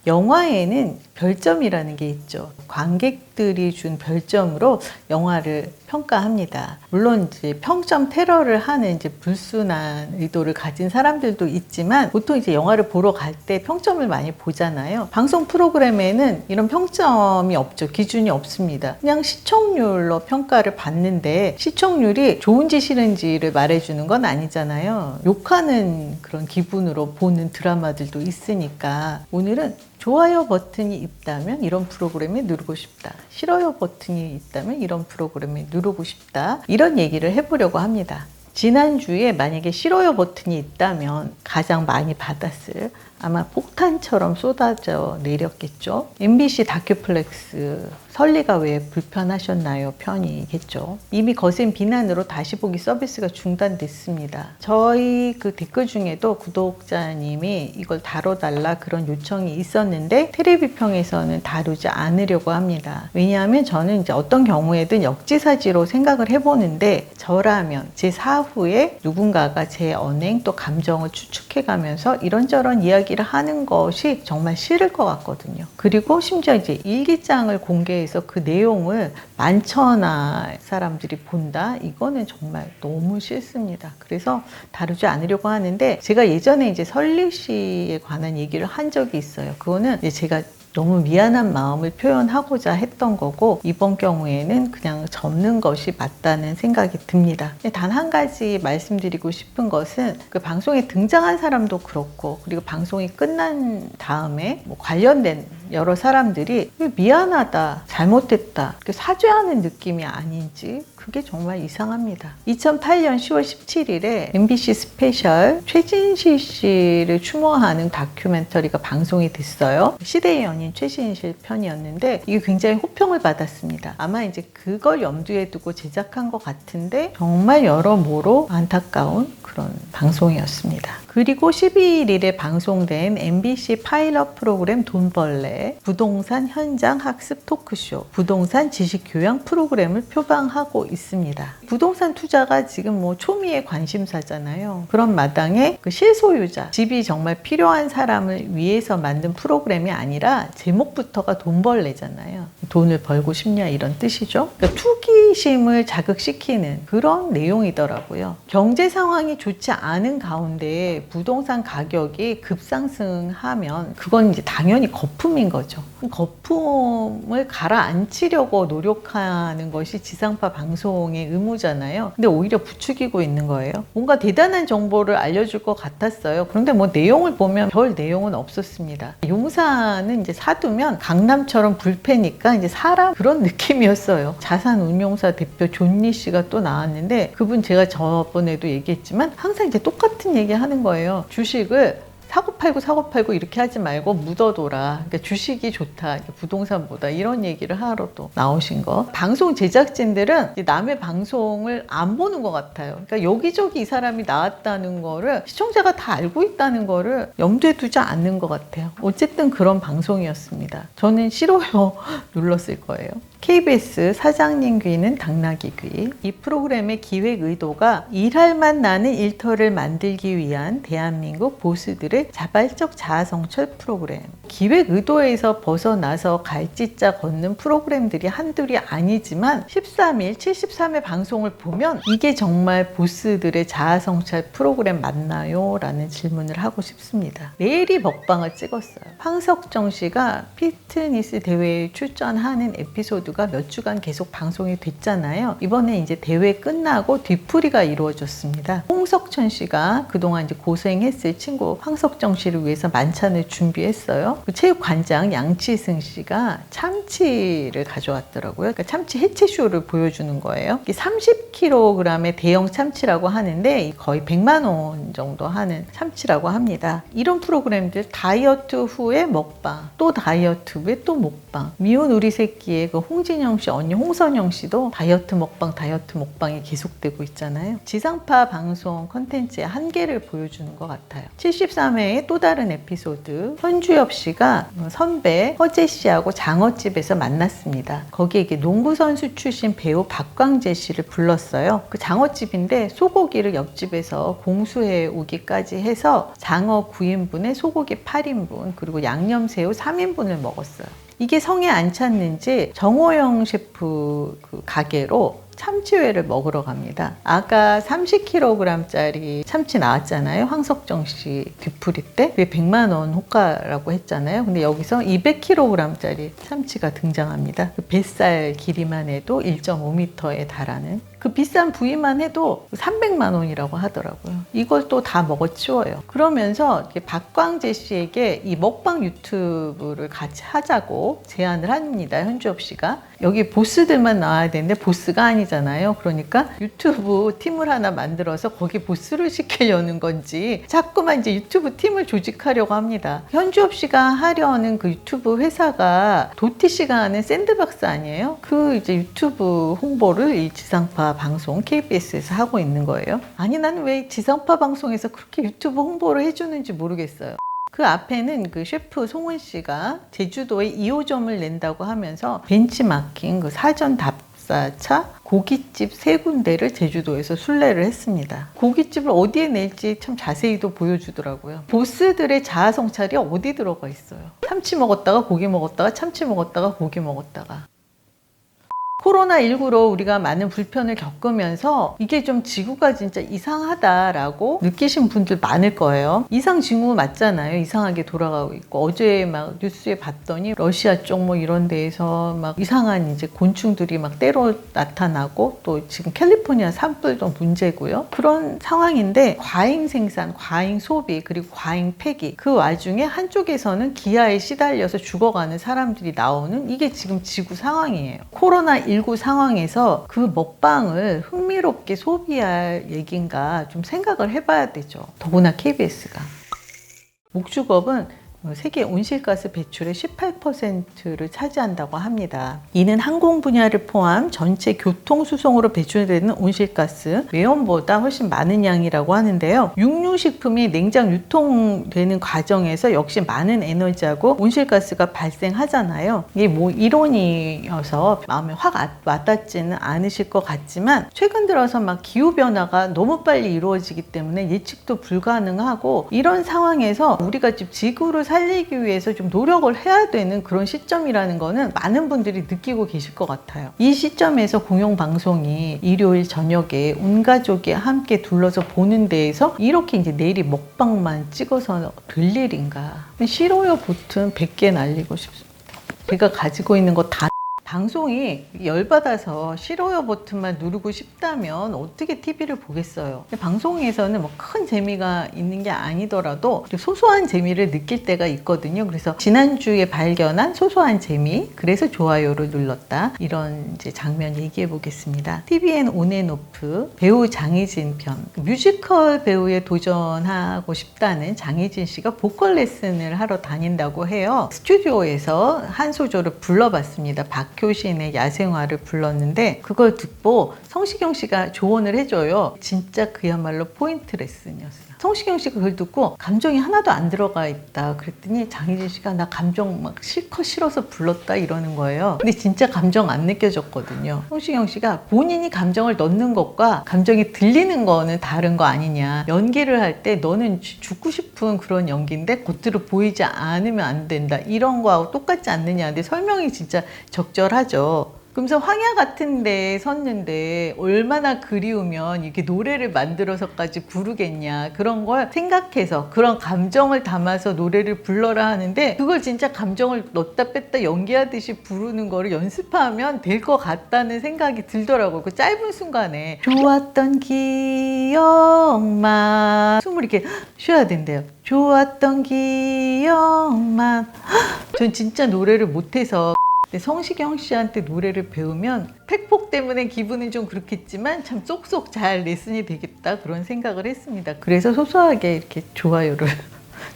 영화에는 별점이라는 게 있죠. 관객들이 준 별점으로 영화를 평가합니다. 물론 이제 평점 테러를 하는 이제 불순한 의도를 가진 사람들도 있지만 보통 이제 영화를 보러 갈 때 평점을 많이 보잖아요. 방송 프로그램에는 이런 평점이 없죠. 기준이 없습니다. 그냥 시청률로 평가를 받는데 시청률이 좋은지 싫은지를 말해주는 건 아니잖아요. 욕하는 그런 기분으로 보는 드라마들도 있으니까 오늘은 좋아요 버튼이 있다면 이런 프로그램에 누르고 싶다. 싫어요 버튼이 있다면 이런 프로그램에 누르고 싶다. 이런 얘기를 해보려고 합니다. 지난주에 만약에 싫어요 버튼이 있다면 가장 많이 받았을 아마 폭탄처럼 쏟아져 내렸겠죠. MBC 다큐플렉스 설리가 왜 불편하셨나요? 편이겠죠. 이미 거센 비난으로 다시 보기 서비스가 중단됐습니다. 저희 그 댓글 중에도 구독자님이 이걸 다뤄달라 그런 요청이 있었는데 테레비평에서는 다루지 않으려고 합니다. 왜냐하면 저는 이제 어떤 경우에든 역지사지로 생각을 해보는데 저라면 제 사후에 누군가가 제 언행 또 감정을 추측해가면서 이런저런 이야기를 하는 것이 정말 싫을 것 같거든요. 그리고 심지어 이제 일기장을 공개해서 그 내용을 만천하 사람들이 본다? 이거는 정말 너무 싫습니다. 그래서 다루지 않으려고 하는데 제가 예전에 이제 설리 씨에 관한 얘기를 한 적이 있어요. 그거는 이제 제가 너무 미안한 마음을 표현하고자 했던 거고 이번 경우에는 그냥 접는 것이 맞다는 생각이 듭니다. 단 한 가지 말씀드리고 싶은 것은 그 방송에 등장한 사람도 그렇고 그리고 방송이 끝난 다음에 뭐 관련된 여러 사람들이 미안하다, 잘못됐다 이렇게 사죄하는 느낌이 아닌지 그게 정말 이상합니다. 2008년 10월 17일에 MBC 스페셜 최진실 씨를 추모하는 다큐멘터리가 방송이 됐어요. 시대의 연인 최진실 편이었는데 이게 굉장히 호평을 받았습니다. 아마 이제 그걸 염두에 두고 제작한 것 같은데 정말 여러모로 안타까운 그런 방송이었습니다. 그리고 12일에 방송된 MBC 파일럿 프로그램 돈벌레, 부동산 현장 학습 토크쇼, 부동산 지식 교양 프로그램을 표방하고 있습니다. 부동산 투자가 지금 뭐 초미의 관심사잖아요. 그런 마당에 그 실소유자, 집이 정말 필요한 사람을 위해서 만든 프로그램이 아니라 제목부터가 돈벌레잖아요. 돈을 벌고 싶냐 이런 뜻이죠. 그러니까 투기심을 자극시키는 그런 내용이더라고요. 경제 상황이 좋지 않은 가운데 부동산 가격이 급상승하면 그건 이제 당연히 거품인 거죠. 거품을 가라앉히려고 노력하는 것이 지상파 방송의 의무잖아요. 근데 오히려 부추기고 있는 거예요. 뭔가 대단한 정보를 알려줄 것 같았어요. 그런데 뭐 내용을 보면 별 내용은 없었습니다. 용산은 이제 사두면 강남처럼 불패니까 이제 사람 그런 느낌이었어요. 자산운용사 대표 존리 씨가 또 나왔는데 그분 제가 저번에도 얘기했지만 항상 이제 똑같은 얘기 하는 거예요. 주식을 사고 팔고 이렇게 하지 말고 묻어둬라. 그러니까 주식이 좋다. 부동산보다 이런 얘기를 하러 또 나오신 거. 방송 제작진들은 남의 방송을 안 보는 것 같아요. 그러니까 여기저기 이 사람이 나왔다는 거를 시청자가 다 알고 있다는 거를 염두에 두지 않는 것 같아요. 어쨌든 그런 방송이었습니다. 저는 싫어요 눌렀을 거예요. KBS 사장님 귀는 당나귀 귀. 이 프로그램의 기획 의도가 일할 맛 나는 일터를 만들기 위한 대한민국 보스들의 자발적 자아성찰 프로그램. 기획 의도에서 벗어나서 갈짓자 걷는 프로그램들이 한둘이 아니지만 13일, 73회 방송을 보면 이게 정말 보스들의 자아성찰 프로그램 맞나요? 라는 질문을 하고 싶습니다. 매일이 먹방을 찍었어요. 황석정 씨가 피트니스 대회에 출전하는 에피소드가 몇 주간 계속 방송이 됐잖아요. 이번에 이제 대회 끝나고 뒤풀이가 이루어졌습니다. 홍석천 씨가 그동안 이제 고생했을 친구 황석정 씨를 위해서 만찬을 준비했어요. 그 체육관장 양치승 씨가 참치를 가져왔더라고요. 그러니까 참치 해체쇼를 보여주는 거예요. 30kg의 대형 참치라고 하는데 거의 100만 원 정도 하는 참치라고 합니다. 이런 프로그램들 다이어트 후에 먹방, 또 다이어트 후에 또 먹방. 미운 우리 새끼의 그 홍진영 씨 언니 홍선영 씨도 다이어트 먹방이 계속되고 있잖아요. 지상파 방송 컨텐츠의 한계를 보여주는 것 같아요. 73회의 또 다른 에피소드, 현주엽 씨가 선배 허재 씨하고 장어집에서 만났습니다. 거기에 농구 선수 출신 배우 박광재 씨를 불렀어요. 그 장어집인데 소고기를 옆집에서 공수해 오기까지 해서 장어 9인분에 소고기 8인분 그리고 양념새우 3인분을 먹었어요. 이게 성에 안 찼는지 정호영 셰프 그 가게로 참치회를 먹으러 갑니다. 아까 30kg짜리 참치 나왔잖아요. 황석정 씨 뒤풀이 때. 그게 100만 원 호가라고 했잖아요. 근데 여기서 200kg짜리 참치가 등장합니다. 그 뱃살 길이만 해도 1.5m에 달하는 그 비싼 부위만 해도 300만 원이라고 하더라고요. 이걸 또 다 먹어치워요. 그러면서 박광재 씨에게 이 먹방 유튜브를 같이 하자고 제안을 합니다. 현주엽 씨가. 여기 보스들만 나와야 되는데 보스가 아니잖아요. 그러니까 유튜브 팀을 하나 만들어서 거기 보스를 시키려는 건지 자꾸만 이제 유튜브 팀을 조직하려고 합니다. 현주엽 씨가 하려는 그 유튜브 회사가 도티 씨가 하는 샌드박스 아니에요? 그 이제 유튜브 홍보를 이 지상파 방송 KBS에서 하고 있는 거예요. 아니 나는 왜 지상파 방송에서 그렇게 유튜브 홍보를 해주는지 모르겠어요. 그 앞에는 그 셰프 송은 씨가 제주도에 2호점을 낸다고 하면서 벤치마킹 그 사전 답사차 고깃집 3군데를 제주도에서 순례를 했습니다. 고깃집을 어디에 낼지 참 자세히도 보여주더라고요. 보스들의 자아성찰이 어디 들어가 있어요. 참치 먹었다가 고기 먹었다가 참치 먹었다가 고기 먹었다가. 코로나19로 우리가 많은 불편을 겪으면서 이게 좀 지구가 진짜 이상하다라고 느끼신 분들 많을 거예요. 이상징후 맞잖아요. 이상하게 돌아가고 있고 어제 막 뉴스에 봤더니 러시아 쪽 뭐 이런 데에서 막 이상한 이제 곤충들이 막 때로 나타나고 또 지금 캘리포니아 산불도 문제고요. 그런 상황인데 과잉 생산, 과잉 소비 그리고 과잉 폐기 그 와중에 한쪽에서는 기아에 시달려서 죽어가는 사람들이 나오는 이게 지금 지구 상황이에요. 코로나19 상황에서 그 먹방을 흥미롭게 소비할 얘기인가 좀 생각을 해봐야 되죠. 더구나 KBS가. 목축업은 세계 온실가스 배출의 18%를 차지한다고 합니다. 이는 항공 분야를 포함 전체 교통수송으로 배출되는 온실가스 외연보다 훨씬 많은 양이라고 하는데요. 육류식품이 냉장 유통되는 과정에서 역시 많은 에너지하고 온실가스가 발생하잖아요. 이게 뭐 이론이어서 마음에 확 와닿지는 않으실 것 같지만 최근 들어서 막 기후변화가 너무 빨리 이루어지기 때문에 예측도 불가능하고 이런 상황에서 우리가 지금 지구를 살리기 위해서 좀 노력을 해야 되는 그런 시점이라는 거는 많은 분들이 느끼고 계실 것 같아요. 이 시점에서 공영방송이 일요일 저녁에 온 가족이 함께 둘러서 보는 데에서 이렇게 이제 내일이 먹방만 찍어서 될 일인가. 싫어요 버튼 100개 날리고 싶습니다. 제가 가지고 있는 거 다 방송이 열받아서 싫어요 버튼만 누르고 싶다면 어떻게 TV를 보겠어요. 방송에서는 뭐 큰 재미가 있는 게 아니더라도 소소한 재미를 느낄 때가 있거든요. 그래서 지난주에 발견한 소소한 재미, 그래서 좋아요를 눌렀다. 이런 이제 장면 얘기해 보겠습니다. TVN 온앤오프 배우 장희진 편. 뮤지컬 배우에 도전하고 싶다는 장희진 씨가 보컬 레슨을 하러 다닌다고 해요. 스튜디오에서 한 소절을 불러봤습니다. 박효신의 야생화를 불렀는데 그걸 듣고 성시경 씨가 조언을 해줘요. 진짜 그야말로 포인트 레슨이었어요. 성시경 씨가 그걸 듣고 감정이 하나도 안 들어가 있다 그랬더니 장희진 씨가 나 감정 막 실컷 실어서 불렀다 이러는 거예요. 근데 진짜 감정 안 느껴졌거든요. 성시경 씨가 본인이 감정을 넣는 것과 감정이 들리는 거는 다른 거 아니냐. 연기를 할 때 너는 죽고 싶은 그런 연기인데 겉으로 보이지 않으면 안 된다. 이런 거하고 똑같지 않느냐. 근데 설명이 진짜 적절하죠. 그러면서 황야 같은 데 섰는데 얼마나 그리우면 이렇게 노래를 만들어서까지 부르겠냐. 그런 걸 생각해서 그런 감정을 담아서 노래를 불러라 하는데 그걸 진짜 감정을 넣다 뺐다 연기하듯이 부르는 거를 연습하면 될 것 같다는 생각이 들더라고요. 그 짧은 순간에 좋았던 기억만 숨을 이렇게 쉬어야 된대요. 좋았던 기억만 전 진짜 노래를 못해서 성시경 씨한테 노래를 배우면 팩폭 때문에 기분은 좀 그렇겠지만 참 쏙쏙 잘 레슨이 되겠다 그런 생각을 했습니다. 그래서 소소하게 이렇게 좋아요를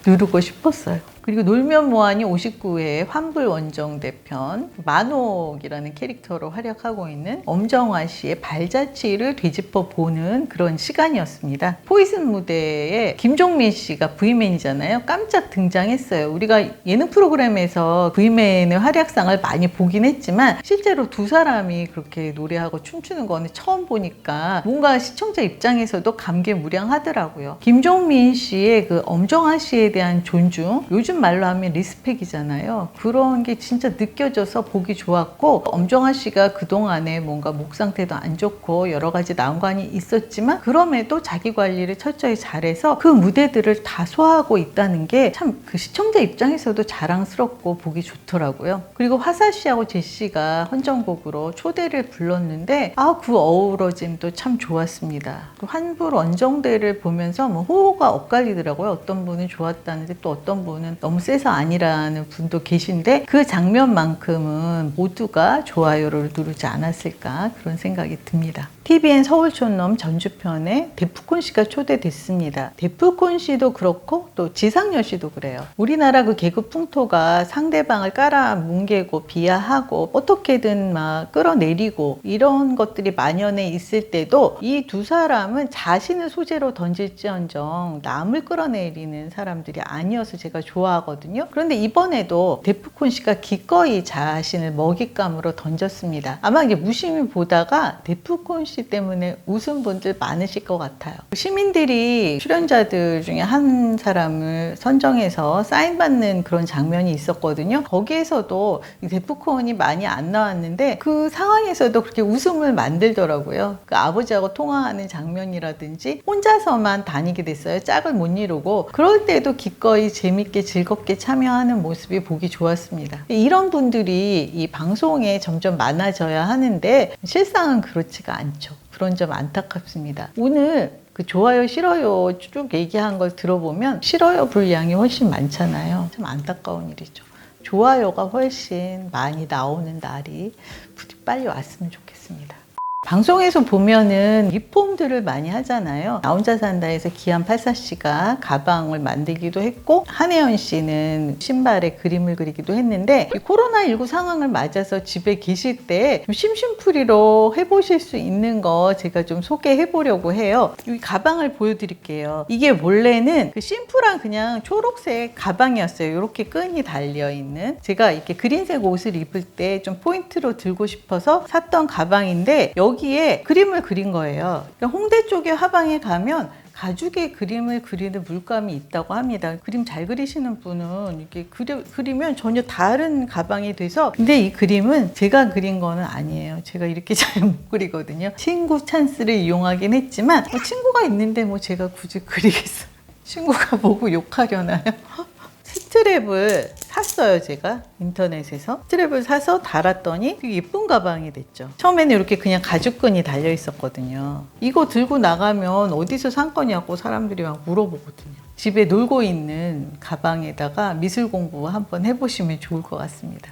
누르고 싶었어요. 그리고 놀면 뭐하니 59회 환불 원정대 편, 만옥이라는 캐릭터로 활약하고 있는 엄정화 씨의 발자취를 되짚어 보는 그런 시간이었습니다. 포이즌 무대에 김종민 씨가 V맨이잖아요. 깜짝 등장했어요. 우리가 예능 프로그램에서 V맨의 활약상을 많이 보긴 했지만 실제로 두 사람이 그렇게 노래하고 춤추는 거는 처음 보니까 뭔가 시청자 입장에서도 감개무량하더라고요. 김종민 씨의 그 엄정화 씨에 대한 존중, 요즘 말로 하면 리스펙이잖아요. 그런 게 진짜 느껴져서 보기 좋았고, 엄정화 씨가 그동안에 뭔가 목 상태도 안 좋고 여러 가지 난관이 있었지만 그럼에도 자기 관리를 철저히 잘해서 그 무대들을 다 소화하고 있다는 게 참 그 시청자 입장에서도 자랑스럽고 보기 좋더라고요. 그리고 화사 씨하고 제시가 헌정곡으로 초대를 불렀는데 그 어우러짐도 참 좋았습니다. 그 환불 원정대를 보면서 뭐 호호가 엇갈리더라고요. 어떤 분은 좋았다는데 또 어떤 분은 너무 세서 아니라는 분도 계신데 그 장면만큼은 모두가 좋아요를 누르지 않았을까 그런 생각이 듭니다. TVN 서울촌놈 전주편에 데프콘 씨가 초대됐습니다. 데프콘 씨도 그렇고 또 지상렬 씨도 그래요. 우리나라 그 개그 풍토가 상대방을 깔아 뭉개고 비하하고 어떻게든 막 끌어내리고 이런 것들이 만연해 있을 때도 이 두 사람은 자신을 소재로 던질지언정 남을 끌어내리는 사람들이 아니어서 제가 좋아하거든요. 그런데 이번에도 데프콘 씨가 기꺼이 자신을 먹잇감으로 던졌습니다. 아마 이게 무심히 보다가 데프콘 씨 때문에 웃은 분들 많으실 것 같아요. 시민들이 출연자들 중에 한 사람을 선정해서 사인받는 그런 장면이 있었거든요. 거기에서도 데프콘이 많이 안 나왔는데 그 상황에서도 그렇게 웃음을 만들더라고요. 그 아버지하고 통화하는 장면이라든지 혼자서만 다니게 됐어요. 짝을 못 이루고 그럴 때도 기꺼이 재밌게 즐겁게 참여하는 모습이 보기 좋았습니다. 이런 분들이 이 방송에 점점 많아져야 하는데 실상은 그렇지가 않죠. 그런 점 안타깝습니다. 오늘 그 좋아요 싫어요 쭉 얘기한 걸 들어보면 싫어요 분량이 훨씬 많잖아요. 참 안타까운 일이죠. 좋아요가 훨씬 많이 나오는 날이 부디 빨리 왔으면 좋겠습니다. 방송에서 보면은 리폼들을 많이 하잖아요. 나 혼자 산다에서 기안84씨가 가방을 만들기도 했고 한혜연 씨는 신발에 그림을 그리기도 했는데 이 코로나19 상황을 맞아서 집에 계실 때 심심풀이로 해보실 수 있는 거 제가 좀 소개해 보려고 해요. 이 가방을 보여드릴게요. 이게 원래는 그 심플한 그냥 초록색 가방이었어요. 이렇게 끈이 달려있는, 제가 이렇게 그린색 옷을 입을 때 좀 포인트로 들고 싶어서 샀던 가방인데 여기에 그림을 그린 거예요. 그러니까 홍대 쪽에 화방에 가면 가죽의 그림을 그리는 물감이 있다고 합니다. 그림 잘 그리시는 분은 이렇게 그리면 전혀 다른 가방이 돼서, 근데 이 그림은 제가 그린 거는 아니에요. 제가 이렇게 잘 못 그리거든요. 친구 찬스를 이용하긴 했지만 친구가 있는데 뭐 제가 굳이 그리겠어요. 친구가 보고 욕하려나요? 스트랩을 샀어요. 제가 인터넷에서 스트랩을 사서 달았더니 되게 예쁜 가방이 됐죠. 처음에는 이렇게 그냥 가죽끈이 달려 있었거든요. 이거 들고 나가면 어디서 산 거냐고 사람들이 막 물어보거든요. 집에 놀고 있는 가방에다가 미술 공부 한번 해보시면 좋을 것 같습니다.